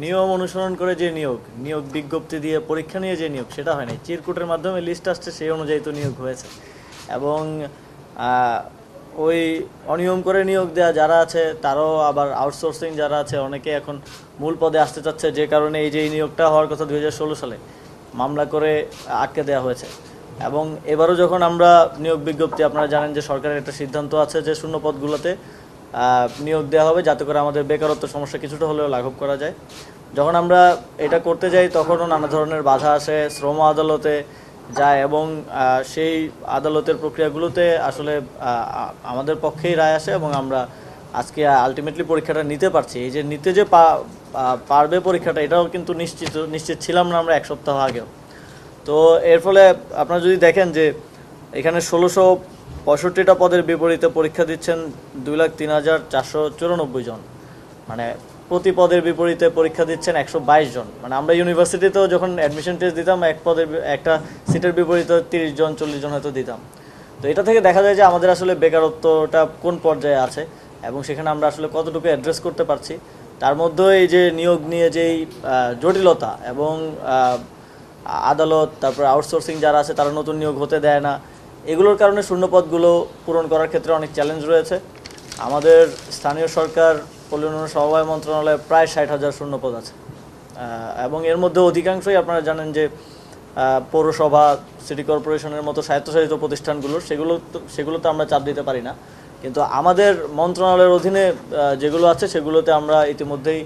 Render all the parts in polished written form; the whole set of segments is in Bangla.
নিয়ম অনুসরণ করে যে নিয়োগ বিজ্ঞপ্তি দিয়ে পরীক্ষা নিয়ে যে নিয়োগ সেটা হয় নাই, চিরকুটের মাধ্যমে লিস্ট আসছে, সেই অনুযায়ী তো নিয়োগ হয়েছে। এবং ওই অনিয়ম করে নিয়োগ দেওয়া যারা আছে তারাও আবার আউটসোর্সিং যারা আছে অনেকে এখন মূল পদে আসতে চাচ্ছে, যে কারণে এই যে নিয়োগটা হওয়ার কথা 2016 সালে মামলা করে আটকে দেওয়া হয়েছে। এবং এবারও যখন আমরা নিয়োগ বিজ্ঞপ্তি, আপনারা জানেন যে সরকারের একটা সিদ্ধান্ত আছে যে শূন্য পদগুলোতে নিয়োগ দেওয়া হবে যাতে করে আমাদের বেকারত্ব সমস্যা কিছুটা হলেও লাঘব করা যায়। যখন আমরা এটা করতে যাই তখনও নানা ধরনের বাধা আসে, শ্রম আদালতে যায় এবং সেই আদালতের প্রক্রিয়াগুলোতে আসলে আমাদের পক্ষেই রায় আসে এবং আমরা আজকে আলটিমেটলি পরীক্ষাটা নিতে পারছি। এই যে নিতে যে পারবে পরীক্ষাটা, এটাও কিন্তু নিশ্চিত ছিলাম না আমরা এক সপ্তাহ আগেও। তো এর ফলে আপনারা যদি দেখেন যে এখানে 1665টা পদের বিপরীতে পরীক্ষা দিচ্ছেন 2,03,494 জন, মানে প্রতি পদের বিপরীতে পরীক্ষা দিচ্ছেন 122 জন। মানে আমরা ইউনিভার্সিটিতেও যখন অ্যাডমিশন টেস্ট দিতাম একটা সিটের বিপরীতে 30 জন 40 জন হয়তো দিতাম। তো এটা থেকে দেখা যায় যে আমাদের আসলে বেকারত্বটা কোন পর্যায়ে আছে এবং সেখানে আমরা আসলে কতটুকু অ্যাড্রেস করতে পারছি। তার মধ্যে এই যে নিয়োগ নিয়ে যেই জটিলতা এবং আদালত, তারপরে আউটসোর্সিং যারা আছে তারা নতুন নিয়োগ হতে দেয় না, এগুলোর কারণে শূন্যপদগুলো পূরণ করার ক্ষেত্রে অনেক চ্যালেঞ্জ রয়েছে। আমাদের স্থানীয় সরকার পল্লী উন্নয়ন সমবায় মন্ত্রণালয়ে প্রায় 60,000 শূন্যপদ আছে এবং এর মধ্যে অধিকাংশই আপনারা জানেন যে পৌরসভা, সিটি কর্পোরেশনের মতো স্বায়ত্তশাসিত প্রতিষ্ঠানগুলোর, সেগুলোতে আমরা চাপ দিতে পারি না। কিন্তু আমাদের মন্ত্রণালয়ের অধীনে যেগুলো আছে সেগুলোতে আমরা ইতিমধ্যেই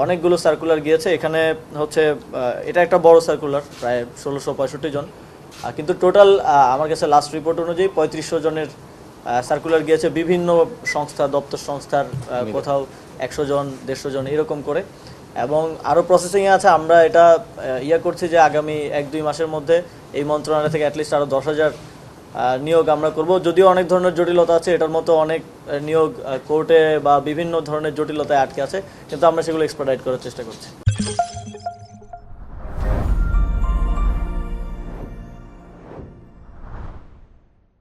অনেকগুলো সার্কুলার গিয়েছে। এখানে হচ্ছে এটা একটা বড় সার্কুলার, প্রায় 1665 জন, কিন্তু টোটাল আমার কাছে লাস্ট রিপোর্ট অনুযায়ী 3500 জনের সার্কুলার গিয়েছে বিভিন্ন সংস্থা, দপ্তর সংস্থার, কোথাও 100 জন 150 জন এরকম করে, এবং আরও প্রসেসিংয়ে আছে। আমরা এটা করছি যে আগামী 1-2 মাসের মধ্যে এই মন্ত্রণালয় থেকে অ্যাটলিস্ট আরও 10,000 নিয়োগ আমরা করব। যদিও অনেক ধরনের জটিলতা আছে, এটার মতো অনেক নিয়োগ কোর্টে বা বিভিন্ন ধরনের জটিলতায় আটকে আছে, কিন্তু আমরা সেগুলো এক্সপার্টাইট করার চেষ্টা করছি।